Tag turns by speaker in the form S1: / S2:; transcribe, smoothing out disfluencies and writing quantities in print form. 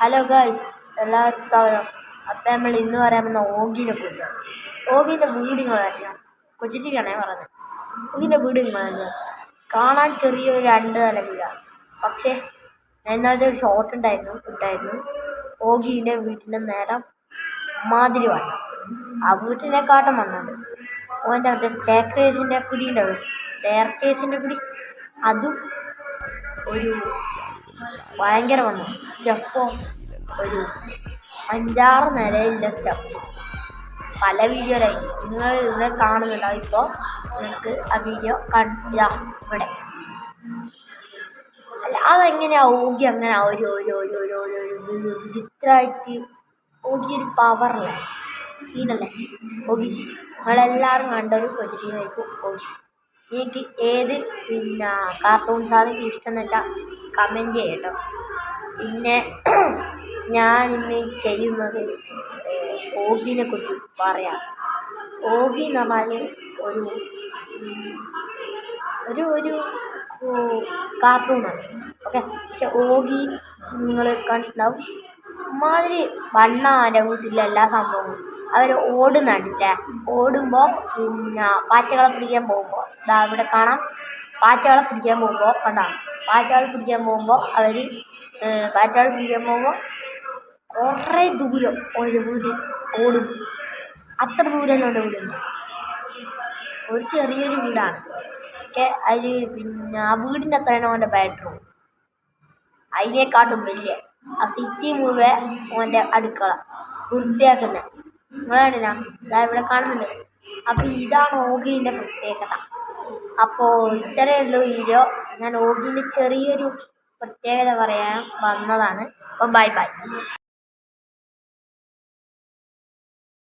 S1: Hello guys, എല്ലാവർക്കും സ്വാഗതം. അപ്പം നമ്മൾ ഇന്ന് പറയാൻ പോകുന്ന ഓഗിനെ കുറിച്ചാണ്. ഓഗിൻ്റെ വീട് നിങ്ങൾ അറിയാം, കൊച്ചിക്കാണേ പറഞ്ഞത്. ഓഗിൻ്റെ വീട് നിങ്ങൾ അറിയാം, കാണാൻ ചെറിയൊരു 2 നില വീടാണ്. പക്ഷേ ഇന്നലത്തെ ഒരു ഷോട്ട് ഇട്ടായിരുന്നു ഓഗിൻ്റെ വീട്ടിൻ്റെ നേരം മാതിരി വണ്ണം, ആ വീട്ടിനെക്കാട്ടും വണ്ണുണ്ട്. ഓൻ്റെ മറ്റേ സ്റ്റെയർകേസിൻ്റെ പിടി അതും ഒരു ഭയങ്കര വണ്ണം. സ്റ്റെപ്പോ ഒരു 5-6 നിലയിലെ സ്റ്റെപ്പ്. പല വീഡിയോയിലായിട്ട് നിങ്ങൾ ഇവിടെ കാണുന്നുണ്ടാവും. ഇപ്പോൾ നിങ്ങൾക്ക് ആ വീഡിയോ ഇതാ ഇവിടെ. അല്ല, അതെങ്ങനെയാ ഓഗി അങ്ങനെ ഒരു വിചിത്രമായിട്ട്? ഓഗി ഒരു പവറല്ലേ, സീനല്ലേ ഓഗി. നിങ്ങളെല്ലാവരും കണ്ടൊരു പോസിറ്റീവായിരിക്കും ഓഗി. എനിക്ക് ഏത് കാർട്ടൂൺസാണ് ഇഷ്ടം എന്ന് വെച്ചാൽ കമൻറ്റ് ചെയ്യട്ടോ. പിന്നെ ഞാനിന്ന് ചെയ്യുന്നത് ഓഗിനെ കുറിച്ച് പറയാം. ഓഗി എന്ന് പറഞ്ഞാൽ ഒരു കാർട്ടൂണാണ്, ഓക്കെ. പക്ഷെ ഓഗി നിങ്ങൾ കണ്ടിട്ടുണ്ടാവും, മാതിരി വണ്ണാൻ്റെ വീട്ടിലെ എല്ലാ സംഭവങ്ങളും. അവർ ഓടുന്നുണ്ടല്ലേ, ഓടുമ്പോൾ പാറ്റകളെ പിടിക്കാൻ പോകുമ്പോൾ ഇവിടെ കാണാം. പാറ്റകളെ പിടിക്കാൻ പോകുമ്പോൾ കുറേ ദൂരം ഒരു വീട് ഓടും. അത്ര ദൂരം എൻ്റെ വീടുണ്ട്. ഒരു ചെറിയൊരു വീടാണ്, ഓക്കെ. അതിൽ ആ വീടിൻ്റെ അത്രയാണ് ഓൻ്റെ ബെഡ്റൂം. അതിനെക്കാട്ടും വലിയ ആ സിറ്റി മുഴുവൻ ഓൻ്റെ അടുക്കള വൃത്തിയാക്കുന്നത്. നിങ്ങളാണില്ല ഇതാ ഇവിടെ കാണുന്നുണ്ട്. അപ്പോൾ ഇതാണ് ഓഗീൻ്റെ പ്രത്യേകത. അപ്പോൾ ഇത്രയേ ഉള്ളൂ വീഡിയോ. ഞാൻ ഓഗീൻ്റെ ചെറിയൊരു പ്രത്യേകത പറയാൻ വന്നതാണ്. അപ്പോൾ ബൈ.